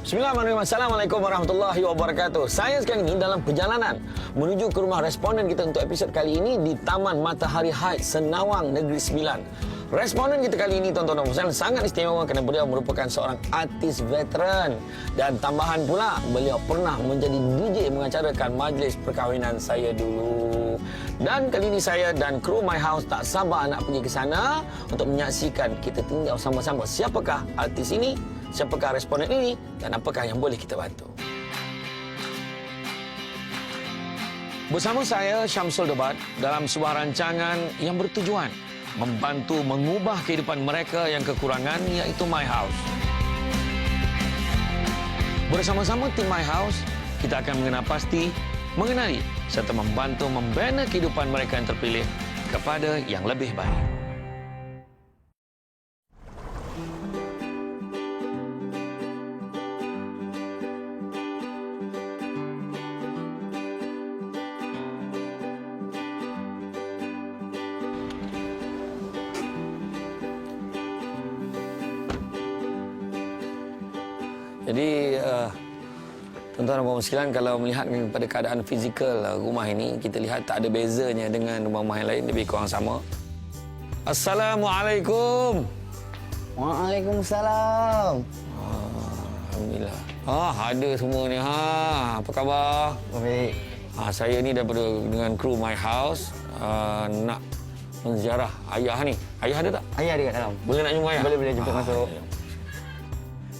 Bismillahirrahmanirrahim. Assalamualaikum warahmatullahi wabarakatuh. Saya sekarang ini dalam perjalanan menuju ke rumah responden kita untuk episod kali ini di Taman Matahari Heights, Senawang, Negeri Sembilan. Responden kita kali ini, tuan-tuan dan puan, sangat istimewa kerana beliau merupakan seorang artis veteran. Dan tambahan pula, beliau pernah menjadi DJ mengacarakan majlis perkahwinan saya dulu. Dan kali ini saya dan kru My House tak sabar nak pergi ke sana untuk menyaksikan, kita tinggal sama-sama siapakah artis ini, siapakah responden ini dan apakah yang boleh kita bantu. Bersama saya Syamsul Debat dalam sebuah rancangan yang bertujuan membantu mengubah kehidupan mereka yang kekurangan, iaitu My House. Bersama-sama tim My House, kita akan mengenal pasti, mengenali serta membantu membina kehidupan mereka yang terpilih kepada yang lebih baik. Jadi, tuan-tuan dan puan sekalian, kalau melihat kepada keadaan fizikal rumah ini, kita lihat tak ada bezanya dengan rumah-rumah yang lain, lebih kurang sama. Assalamualaikum. Waalaikumsalam. Alhamdulillah. Ada semua ni. Apa khabar? Baik. Saya ni daripada dengan kru My House nak menziarah ayah ni. Ayah ada tak? Ayah dia kat dalam. Boleh nak jumpa ayah? Boleh jemput masuk.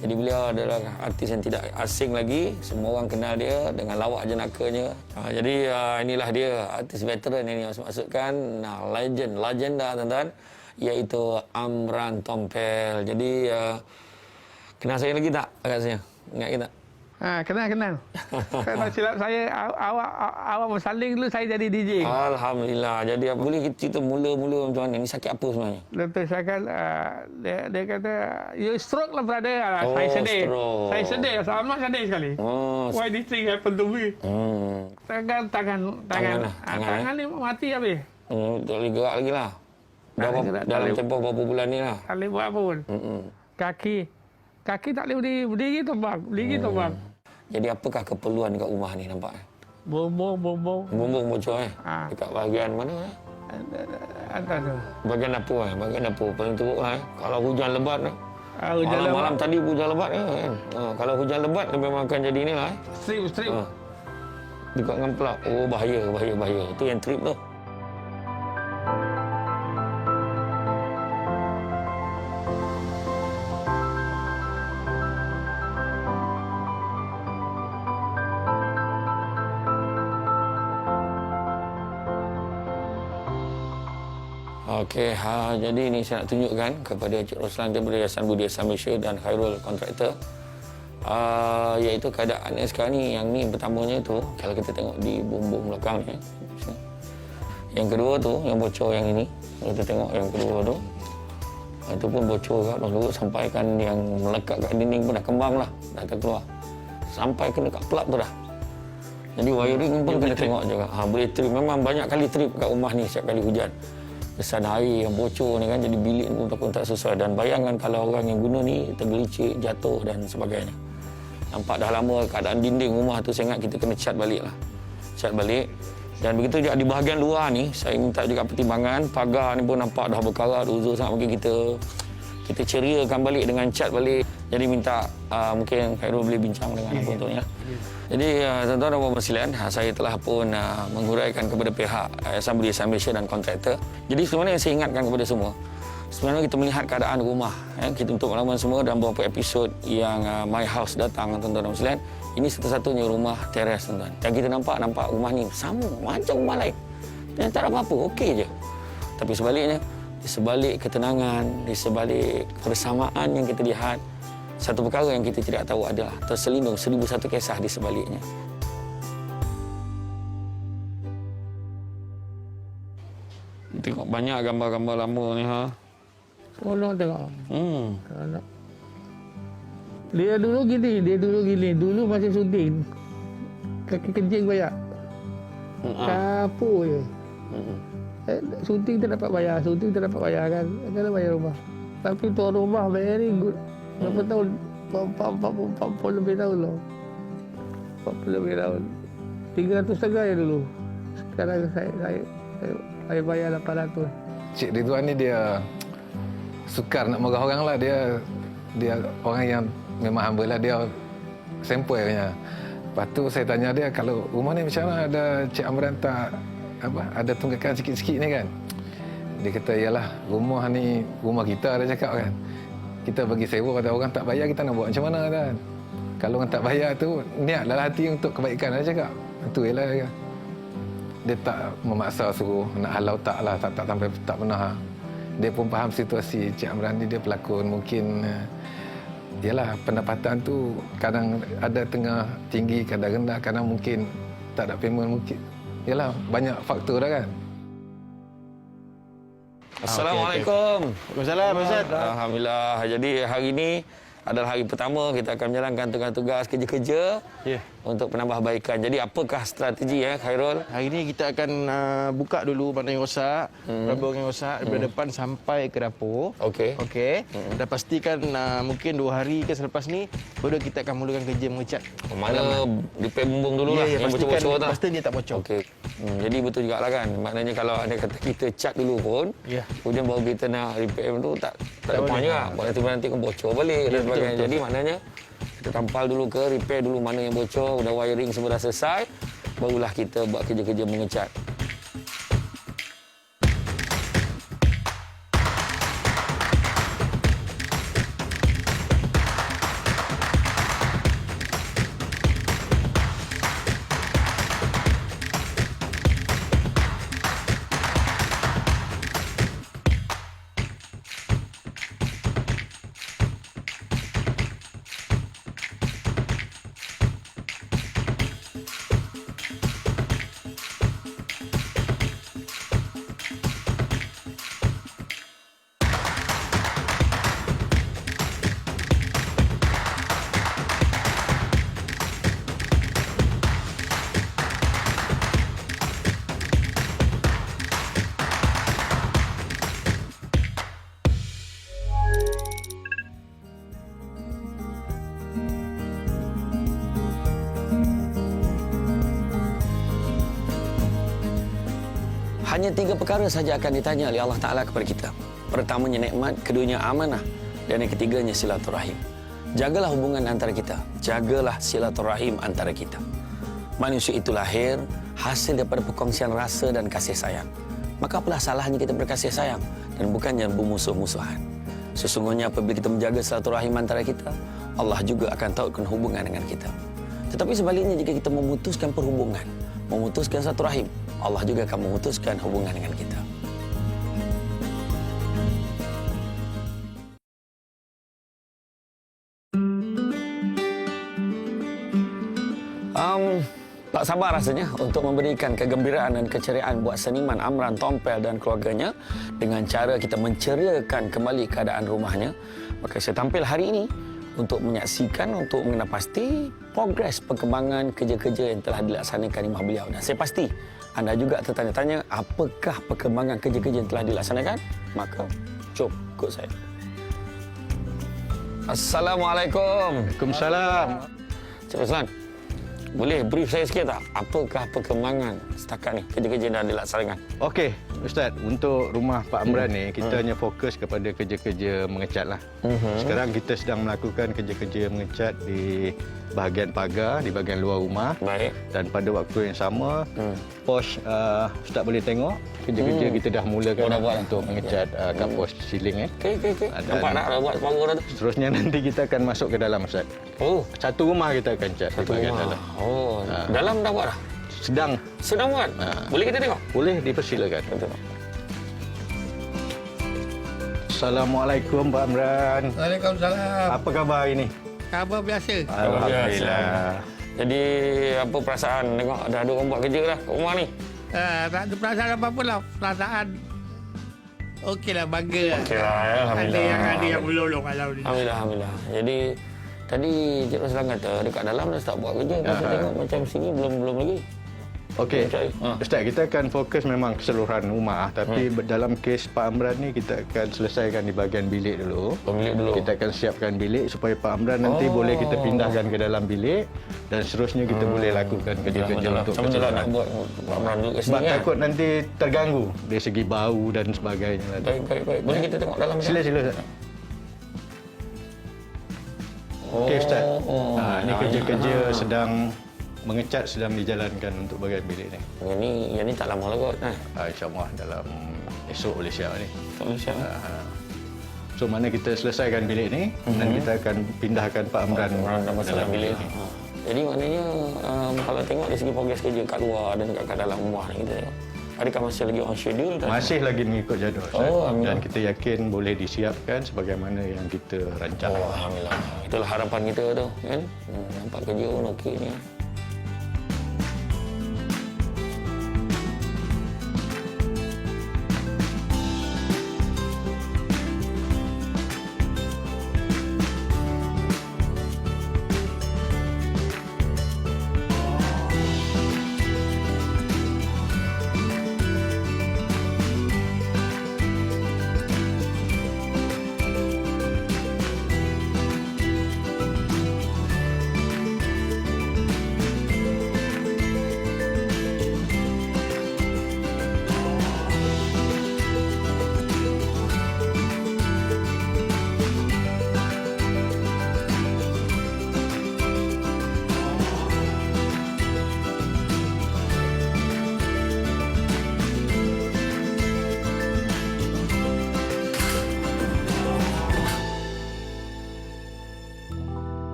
Jadi beliau adalah artis yang tidak asing lagi. Semua orang kenal dia dengan lawak jenakanya. Jadi inilah dia, artis veteran ini maksudkan legenda tuan-tuan, iaitu Amran Tompel. Jadi kenal saya lagi tak rasanya? Ingat kita? Kenal. Kalau silap saya, awak bersaling dulu, saya jadi DJ. Alhamdulillah. Jadi boleh kita cerita mula-mula macam mana? Ini sakit apa sebenarnya? Lepas Syakal, dia kata, you stroke lah brother. Oh, saya sedih. stroke. Saya sedih, amat sedih sekali. Why this thing happen to me? Tangan ni mati habis. Tak boleh gerak lagi lah. Dalam tempoh berapa bulan ni lah. Tak boleh buat apa pun. Kaki tak boleh berdiri tombak. Jadi apakah keperluan dekat rumah ni nampak? Bumbung. Bumbung bocor dekat bahagian mana? Atas tu. Bahagian dapur bahagian dapur paling teruk lah. Kalau hujan lebat malam tadi hujan lebat kan. Kalau hujan lebat memang akan jadi ni lah. Strip. Dekat dengan pelak. Bahaya. Itu yang trip tu. Okey, jadi ini saya nak tunjukkan kepada Encik Roslan daripada Yayasan Budi Ihsan Malaysia dan Khairul Kontraktor, iaitu keadaannya sekarang ni. Yang ni pertamanya tu, kalau kita tengok di bumbung belakang ni. Yang kedua tu, yang bocor yang ini. Kalau kita tengok yang kedua tu, itu pun bocor kat sampai kan yang melekat kat dinding pun dah kembang lah, dah terkeluar. Sampai kena kat plug tu dah. Jadi wiring pun kena tengok juga. Boleh trip. Memang banyak kali trip kat rumah ni setiap kali hujan. Kesan air yang bocor ni kan, jadi bilik pun tak sesuai. Dan bayangkan kalau orang yang guna ni tergelicik, jatuh dan sebagainya. Nampak dah lama keadaan dinding rumah tu, saya ingat kita kena cat balik lah. Cat balik. Dan begitu juga di bahagian luar ni, saya minta juga pertimbangan. Pagar ni pun nampak dah berkarat, uzur sangat bagi kita ceriakan balik dengan cat balik. Jadi minta mungkin Khairul boleh bincang dengan apa untuknya. Jadi tuan-tuan dan puan sekalian, saya telah pun menguraikan kepada pihak Yayasan Budi Ihsan Malaysia dan kontraktor. Jadi sebenarnya saya ingatkan kepada semua, sebenarnya kita melihat keadaan rumah, kita untuk pengalaman semua dalam beberapa episod yang My House datang, tuan-tuan dan sekalian. Ini satu-satunya rumah teres, tuan-tuan. Yang kita nampak rumah ni sama macam rumah lain. Dan tak ada apa-apa, okey je. Tapi sebaliknya, di sebalik ketenangan, di sebalik persamaan yang kita lihat, satu perkara yang kita tidak tahu adalah terselindung 1001 kisah di sebaliknya. Tengok banyak gambar-gambar lama ni Tolong tengok. Dia dulu gini. Dulu masih syuting. Kaki kencing banyak. Kapur je. Syuting tak dapat bayar kan. Kena bayar rumah. Tapi tuan rumah very good. Berapa tahun 40 lebih tahun lah. 40 lebih tahun. 300 ya dulu. Sekarang saya bayar 800. Cik Ridwan ni dia sukar nak marah orang lah. Dia orang yang memang humble lah. Dia sempoi punya. Lepas tu saya tanya dia, kalau rumah ni macam mana, ada Cik Amran tak ada tunggakan sikit-sikit ni kan? Dia kata, yalah, rumah ni rumah kita, dia cakap kan. Kita bagi sewa, kata orang tak bayar, kita nak buat macam mana kan? Kalau orang tak bayar tu, niat dalam hati untuk kebaikan, dia cakap. Itu ialah dia. Dia tak memaksa suruh nak halau tak lah, tak sampai tak pernah. Dia pun faham situasi Cik Amran ni, dia pelakon, mungkin yalah, pendapatan tu kadang ada tengah tinggi, kadang rendah, kadang mungkin tak ada payment, mungkin yalah, banyak faktor dah kan. Assalamualaikum. Waalaikumsalam, Ustaz. Alhamdulillah. Jadi hari ini adalah hari pertama kita akan menjalankan tugas-tugas kerja-kerja untuk penambahbaikan. Jadi apakah strategi Khairul? Hari ini kita akan buka dulu mana yang rosak, rambut yang rosak daripada depan sampai ke dapur. Okey. Okey. Dan pastikan mungkin 2 hari ke selepas ni baru kita akan mulakan kerja mengecat. Mana repair bumbung dulu lah yang bocor-bocor tu. Pastikan dia tak bocor. Okey. Jadi betul juga lah kan. Maknanya kalau ada kata kita cat dulu pun, kemudian baru kita nak repair tu tak ada point juga. Nanti kan bocor balik dan sebagainya. Jadi maknanya kita tampal dulu ke, repair dulu mana yang bocor, dah wiring semua dah selesai, barulah kita buat kerja-kerja mengecat. Hanya 3 perkara saja akan ditanya oleh Allah Ta'ala kepada kita. Pertamanya nikmat, keduanya amanah, dan yang ketiganya silaturahim. Jagalah hubungan antara kita. Jagalah silaturahim antara kita. Manusia itu lahir hasil daripada perkongsian rasa dan kasih sayang. Maka apalah salahnya kita berkasih sayang dan bukannya bermusuh-musuhan. Sesungguhnya apabila kita menjaga silaturahim antara kita, Allah juga akan tautkan hubungan dengan kita. Tetapi sebaliknya, jika kita memutuskan perhubungan, memutuskan silaturahim, Allah juga akan memutuskan hubungan dengan kita. Tak sabar rasanya untuk memberikan kegembiraan dan keceriaan buat seniman Amran Tompel dan keluarganya dengan cara kita menceriakan kembali keadaan rumahnya. Maka saya tampil hari ini untuk menyaksikan, untuk mengenal pasti progres perkembangan kerja-kerja yang telah dilaksanakan di rumah beliau. Dan saya pasti anda juga tertanya-tanya apakah perkembangan kerja-kerja yang telah dilaksanakan. Maka jom ikut saya. Assalamualaikum. Waalaikumsalam. Cik Ruslan, boleh brief saya sikit tak? Apakah perkembangan setakat ni kerja-kerja yang dah dilaksanakan? Okey, Ustaz, untuk rumah Pak Amran ni kita hanya fokus kepada kerja-kerja mengecat lah. Sekarang kita sedang melakukan kerja-kerja mengecat di bahagian pagar, di bahagian luar rumah. Baik. Dan pada waktu yang sama, pos Ustaz boleh tengok kerja-kerja kita dah mulakan dah buat untuk mengecat kat pos ceiling. Okey. Nampak tak dah buat separuh dah tu? Seterusnya nanti kita akan masuk ke dalam, Ustaz. Oh, Satu rumah kita akan cat di bahagian rumah. dalam. Oh, dalam dah buat dah? Sedang buat? Boleh kita tengok? boleh dipersilakan. Kita tengok. Assalamualaikum Pak Amran. Waalaikumsalam. Apa khabar hari ini? Khabar biasa. Alhamdulillah. Jadi, apa perasaan tengok dah ada orang buat kerja dah kat rumah ni? Tak ada perasaan apa-apa lah. Perasaan okeylah, bangga lah. Okeylah, alhamdulillah. Ada yang menolong, alhamdulillah. Alhamdulillah. Jadi, tadi Cik Ruslan kata dekat dalam dah start buat kerja. Pasal tengok macam sini belum lagi. Okey, Ha. Ustaz, kita akan fokus memang keseluruhan rumah, tapi dalam kes Pak Amran ni kita akan selesaikan di bahagian bilik dulu. Pemilik dulu. Kita akan siapkan bilik supaya Pak Amran nanti boleh kita pindahkan ke dalam bilik dan seterusnya kita boleh lakukan kerja-kerja untuk Macam mana lah nak keseluruhan. buat Pak Amran duduk kat Sebab sini kan? takut nanti terganggu dari segi bau dan sebagainya. Baik. Boleh kita tengok dalam? Sila Ustaz. Okey Ustaz. Ini kerja-kerja sedang mengecat sedang dijalankan untuk bahagian bilik ni. Yang ni tak lama lah kot. InsyaAllah dalam esok boleh siap ni. Tak boleh siap. So mana kita selesaikan bilik ni dan kita akan pindahkan Pak Amran dalam bilik ni. Jadi maknanya kalau tengok dari segi progres kerja kat luar dan kat dalam rumah ni kita tengok. Adakah masih lagi on schedule? Masih lagi mengikut jadual Ustaz. Alhamdulillah. Dan kita yakin boleh disiapkan sebagaimana yang kita rancang. Alhamdulillah. Itulah harapan kita tu kan. Nampak kerja pun okey ni.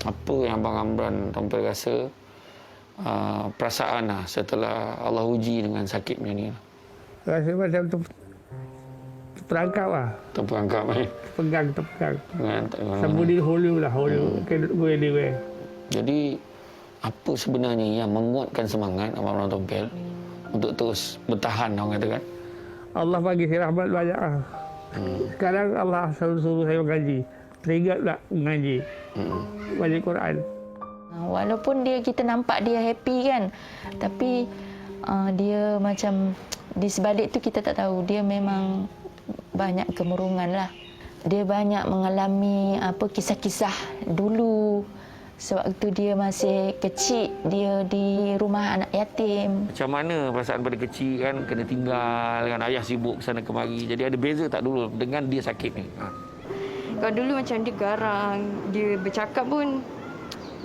Apa yang Abang Amran Tompel rasa perasaan setelah Allah uji dengan sakit macam ni? Rasa macam terperangkap lah. Terperangkap Terpegang. Somebody hold you lah. Hold you. Cannot go anywhere. Jadi apa sebenarnya yang menguatkan semangat Abang Amran Tompel untuk terus bertahan, orang katakan? Allah bagi saya rahmat banyak lah. Sekarang Allah suruh saya mengaji. Teringat tak mengaji. Baca Quran. Walaupun kita nampak dia happy kan, tapi dia macam di sebalik tu kita tak tahu dia memang banyak kemurungan lah. Dia banyak mengalami kisah-kisah dulu sewaktu dia masih kecil, dia di rumah anak yatim. Macam mana perasaan pada kecil kan, kena tinggal kan, ayah sibuk sana kemari. Jadi ada beza tak dulu dengan dia sakit ni? Kalau dulu macam dia garang, dia bercakap pun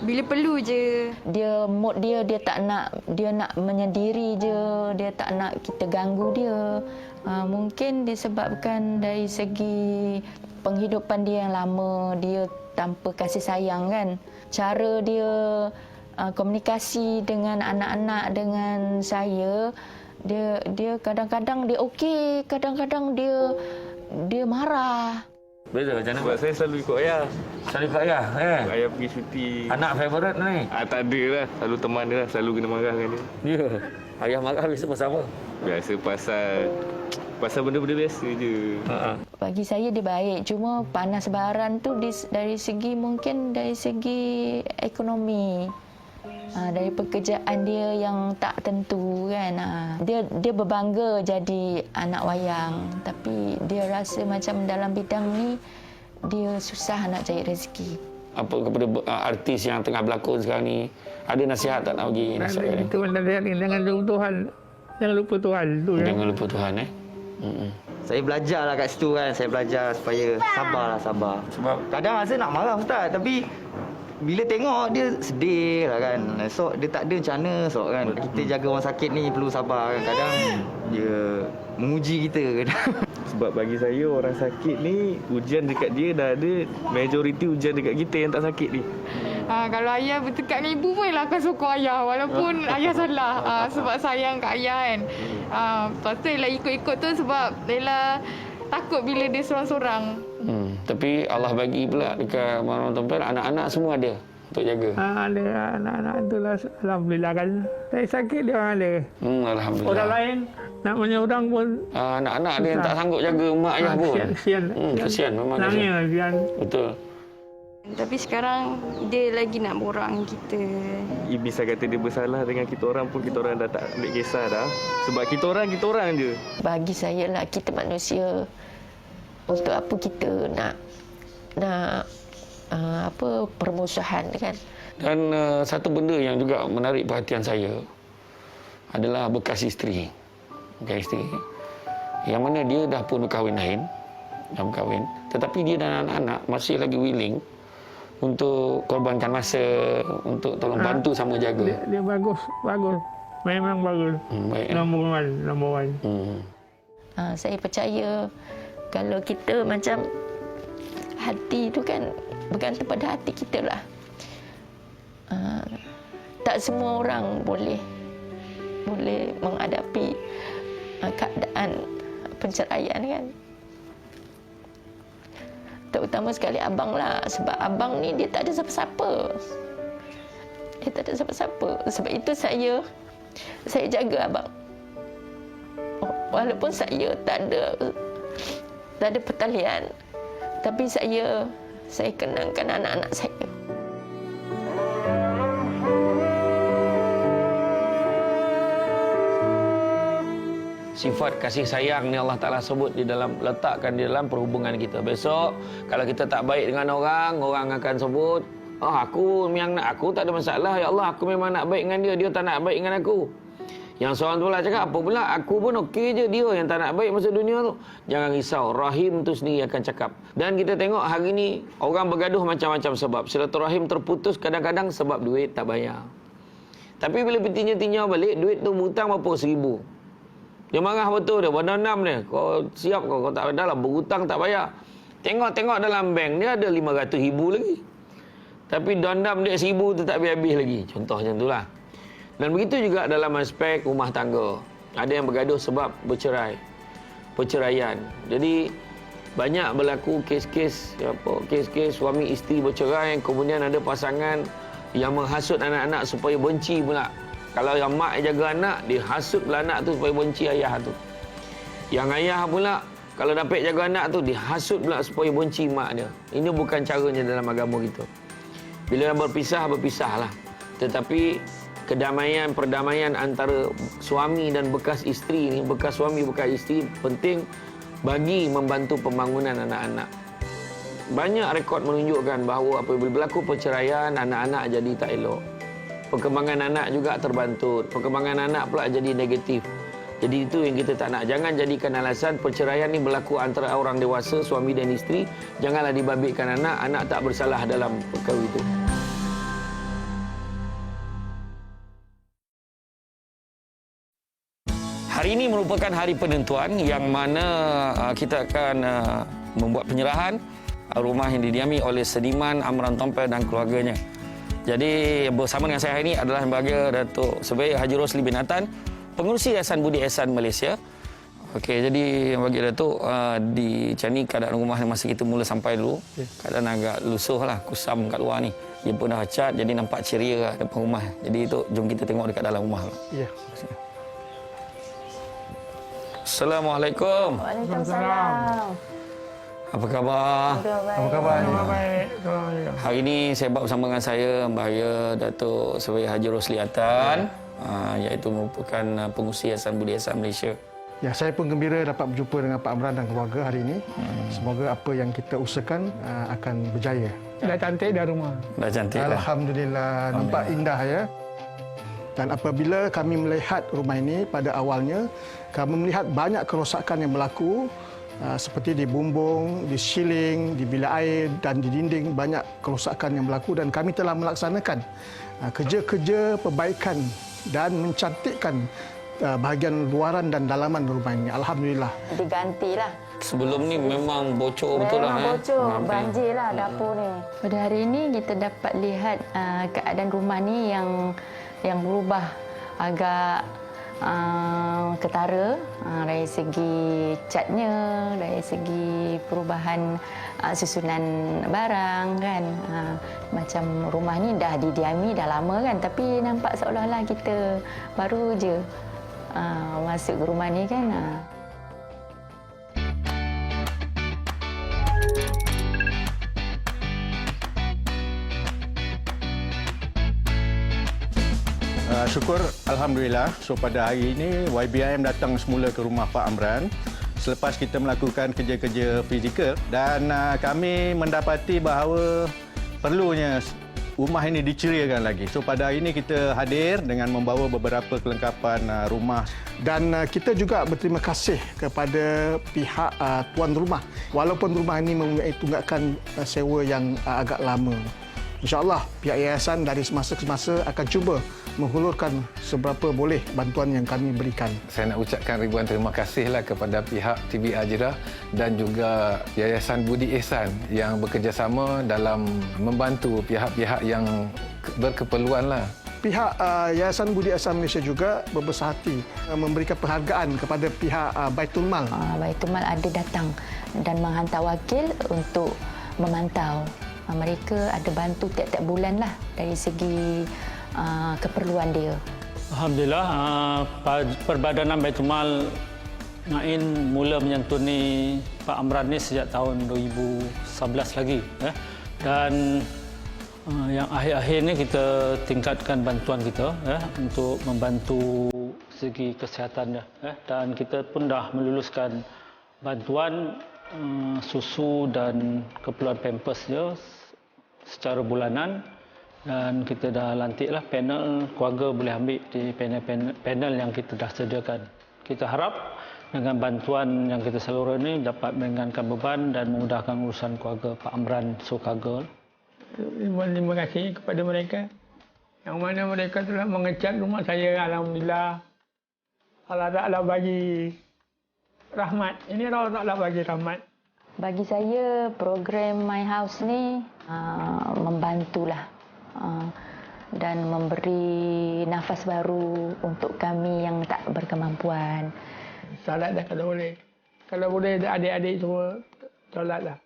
bila perlu je. Dia mood dia tak nak, dia nak menyendiri je, dia tak nak kita ganggu dia. Mungkin disebabkan dari segi penghidupan dia yang lama, dia tanpa kasih sayang kan. Cara dia komunikasi dengan anak-anak, dengan saya, dia kadang-kadang dia okey, kadang-kadang dia marah. Beza macam mana? Sebab saya selalu ikut ayah. Selalu ikut ayah Ayah pergi cuti. Anak favourite ni? Tak ada lah. Selalu teman dia lah. Selalu kena marah dengan dia. Ya. Ayah marah biasa pasal apa? Biasa pasal benda-benda biasa je. Bagi saya dia baik, cuma panas baran tu dari segi mungkin dari segi ekonomi. Dari pekerjaan dia yang tak tentu kan. Dia berbangga jadi anak wayang, tapi dia rasa macam dalam bidang ni dia susah nak cari rezeki. Apa kepada artis yang tengah berlakon sekarang ni, ada nasihat tak nak bagi nasihat ni? Itu nasihat ni, jangan lupa Tuhan. Jangan lupa Tuhan tu ya. Jangan lupa Tuhan Saya belajar lah kat situ kan. Saya belajar supaya sabar. Sebab Kadang rasa nak marah Ustaz, tapi bila tengok dia sedih lah kan. Esok dia tak ada macam mana esok kan. Kita jaga orang sakit ni perlu sabar kan. Kadang dia menguji kita kadang. Sebab bagi saya orang sakit ni ujian dekat dia dah ada. Majoriti ujian dekat kita yang tak sakit ni. Kalau ayah bertekad dengan ibu pun lah akan sokong ayah walaupun ayah salah. Sebab sayang kat ayah kan. Lepas tu Ella ikut-ikut tu sebab Ella takut bila dia sorang-sorang. tapi Allah bagi pula dekat Abang Tompel anak-anak semua ada untuk jaga. Ada anak-anak tu lah. Alhamdulillah kan. Saya sakit dia orang ada. Alhamdulillah. Orang lain nak menyerang pun anak-anak dia yang tak sanggup jaga mak ayah pun. kesian. Kesian memang Nangis kesian. kesian. Betul. Tapi sekarang dia lagi nak borang kita. Bisa kata dia bersalah dengan kita orang pun kita orang dah tak ambil kisah dah. Sebab kita orang je. Bagi saya lah, kita manusia, untuk apa kita nak permusuhan kan. Dan satu benda yang juga menarik perhatian saya adalah bekas isteri. Bekas isteri. Yang mana dia dah pun berkahwin lain. Dah berkahwin. Tetapi dia dan anak-anak masih lagi willing untuk korbankan masa, untuk tolong bantu sama jaga. Dia bagus. Memang bagus. Baik. Number one. Saya percaya kalau kita macam hati tu kan bergantung pada hati kita lah. Tak semua orang boleh menghadapi keadaan penceraian kan. Terutama sekali abang lah. Sebab abang ni dia tak ada siapa-siapa. Dia tak ada siapa-siapa. Sebab itu saya jaga abang. Walaupun saya tak ada pertalian, tapi saya kenangkan anak-anak saya. Sifat kasih sayang ni Allah Ta'ala sebut letakkan di dalam perhubungan kita. Besok kalau kita tak baik dengan orang akan sebut, aku yang nak, aku tak ada masalah, ya Allah aku memang nak baik dengan dia tak nak baik dengan aku. Yang seorang tu pula cakap, apa pula aku pun okey je, dia yang tak nak baik masa dunia tu. Jangan risau, Rahim tu sendiri akan cakap. Dan kita tengok hari ni orang bergaduh macam-macam sebab. Silaturahim terputus kadang-kadang sebab duit tak bayar. Tapi bila tinjau balik, duit tu hutang berapa 1,000. Dia marah betul dia, berdendam dia. Kau siap kau tak ada lah, berhutang tak bayar. Tengok dalam bank dia ada 500,000 lagi. Tapi dendam dia 1,000 tu tak habis-habis lagi. Contoh macam itulah. Dan begitu juga dalam aspek rumah tangga. Ada yang bergaduh sebab perceraian. Jadi banyak berlaku kes-kes suami isteri bercerai, kemudian ada pasangan yang menghasut anak-anak supaya benci pula. Kalau yang mak jaga anak, dia hasut pula anak tu supaya benci ayah tu. Yang ayah pula, kalau dapat jaga anak tu, dia hasut pula supaya benci mak dia. Ini bukan caranya dalam agama kita. Bila berpisah, berpisahlah. Tetapi perdamaian antara suami dan bekas isteri ni, bekas suami, bekas isteri penting bagi membantu pembangunan anak-anak. Banyak rekod menunjukkan bahawa apabila berlaku perceraian, anak-anak jadi tak elok. Perkembangan anak juga terbantu. Perkembangan anak pula jadi negatif. Jadi itu yang kita tak nak. Jangan jadikan alasan perceraian ni berlaku antara orang dewasa, suami dan isteri. Janganlah dibabitkan anak. Anak tak bersalah dalam perkara itu. Hari ini merupakan hari penentuan yang mana kita akan membuat penyerahan rumah yang didiami oleh Seniman Amran Tompel dan keluarganya. Jadi bersama dengan saya hari ini adalah Bahagia Datuk Sebaik Haji Rosli bin Atan, Pengerusi Yayasan Budi Ehsan Malaysia. Okey, jadi Bahagia Datuk, di macam ni keadaan rumah masa kita mula sampai dulu. Keadaan agak lusuh lah, kusam kat luar ni. Dia pun dah cat, jadi nampak ceria lah depan rumah. Jadi itu jom kita tengok dekat dalam rumah. Ya. Assalamualaikum. Waalaikumsalam. Apa khabar? Apa khabar? Baik. Hari ini saya buat bersama dengan saya Bahagia Datuk Sebaik Haji Rosli Atan, iaitu merupakan Pengerusi Yayasan Budi Ehsan Malaysia. Ya, saya pun gembira dapat berjumpa dengan Pak Amran dan keluarga hari ini. Semoga apa yang kita usahakan akan berjaya. Dah cantik dah rumah. Dah cantik lah. Alhamdulillah, nampak indah ya. Dan apabila kami melihat rumah ini pada awalnya, kami melihat banyak kerosakan yang berlaku. Seperti di bumbung, di ceiling, di bilik air dan di dinding banyak kerosakan yang berlaku dan kami telah melaksanakan kerja-kerja perbaikan dan mencantikkan bahagian luaran dan dalaman rumah ini. Alhamdulillah. Digantilah. Sebelum ni memang bocor betul lah. Memang bocor, banjir lah dapur ni. Pada hari ini kita dapat lihat keadaan rumah ni yang berubah agak ketara dari segi catnya, dari segi perubahan susunan barang kan. Macam rumah ni dah didiami dah lama kan, tapi nampak seolah-olah kita baru je masuk ke rumah ni kan. Syukur Alhamdulillah. So pada hari ini YBIM datang semula ke rumah Pak Amran selepas kita melakukan kerja-kerja fizikal dan kami mendapati bahawa perlunya rumah ini diceriakan lagi. So pada hari ini kita hadir dengan membawa beberapa kelengkapan rumah. Dan kita juga berterima kasih kepada pihak tuan rumah. Walaupun rumah ini mempunyai tunggakan sewa yang agak lama. InsyaAllah pihak yayasan dari semasa ke semasa akan cuba menghulurkan seberapa boleh bantuan yang kami berikan. Saya nak ucapkan ribuan terima kasihlah kepada pihak TBR Jeddah dan juga Yayasan Budi Ihsan yang bekerjasama dalam membantu pihak-pihak yang berkeperluan lah. Pihak Yayasan Budi Ihsan Malaysia juga berbesar hati memberikan penghargaan kepada pihak Baitul Mal. Baitul Mal ada datang dan menghantar wakil untuk memantau. Mereka ada bantu tiap-tiap bulan lah dari segi keperluan dia. Alhamdulillah, Perbadanan Baitul Mal Nain mula menyantuni Pak Amran ni sejak tahun 2011 lagi. Dan yang akhir-akhir ni kita tingkatkan bantuan kita untuk membantu segi kesihatan dia. Dan kita pun dah meluluskan bantuan susu dan keperluan pampers dia secara bulanan, dan kita dah lantiklah panel keluarga boleh ambil di panel yang kita dah sediakan. Kita harap dengan bantuan yang kita salurkan ini dapat meringankan beban dan memudahkan urusan keluarga Pak Amran Sokaga. Terima kasih kepada mereka yang mana mereka telah mengecat rumah saya. Alhamdulillah, Allah Ta'ala bagi rahmat. Ini Allah Ta'ala bagi rahmat. Bagi saya, program My House ni membantulah dan memberi nafas baru untuk kami yang tak berkemampuan. Solat dah kalau boleh. Kalau boleh adik-adik semua solat dah.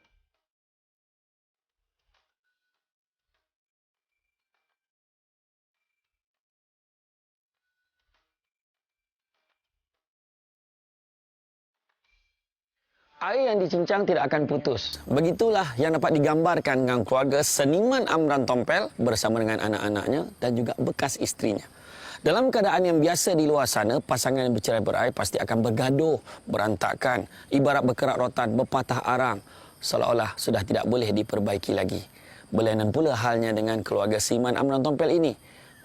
Air yang dicincang tidak akan putus. Begitulah yang dapat digambarkan dengan keluarga seniman Amran Tompel bersama dengan anak-anaknya dan juga bekas isterinya. Dalam keadaan yang biasa di luar sana, pasangan yang bercerai-berai pasti akan bergaduh, berantakan, ibarat berkerak rotan, berpatah arang, seolah-olah sudah tidak boleh diperbaiki lagi. Berlainan pula halnya dengan keluarga seniman Amran Tompel ini,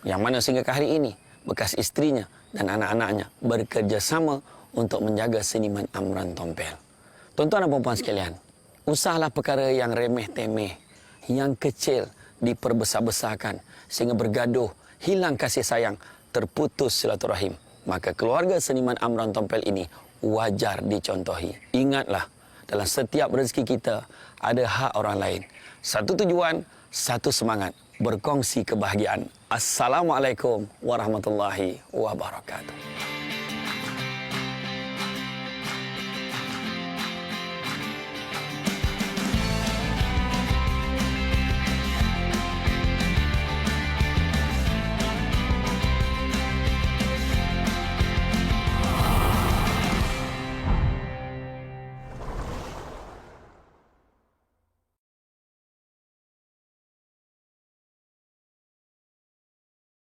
yang mana sehingga ke hari ini, bekas isterinya dan anak-anaknya bekerjasama untuk menjaga seniman Amran Tompel. Tuan-tuan dan puan-puan sekalian, usahlah perkara yang remeh-temeh, yang kecil diperbesar-besarkan sehingga bergaduh, hilang kasih sayang, terputus silaturahim. Maka keluarga seniman Amran Tompel ini wajar dicontohi. Ingatlah, dalam setiap rezeki kita ada hak orang lain. Satu tujuan, satu semangat, berkongsi kebahagiaan. Assalamualaikum warahmatullahi wabarakatuh.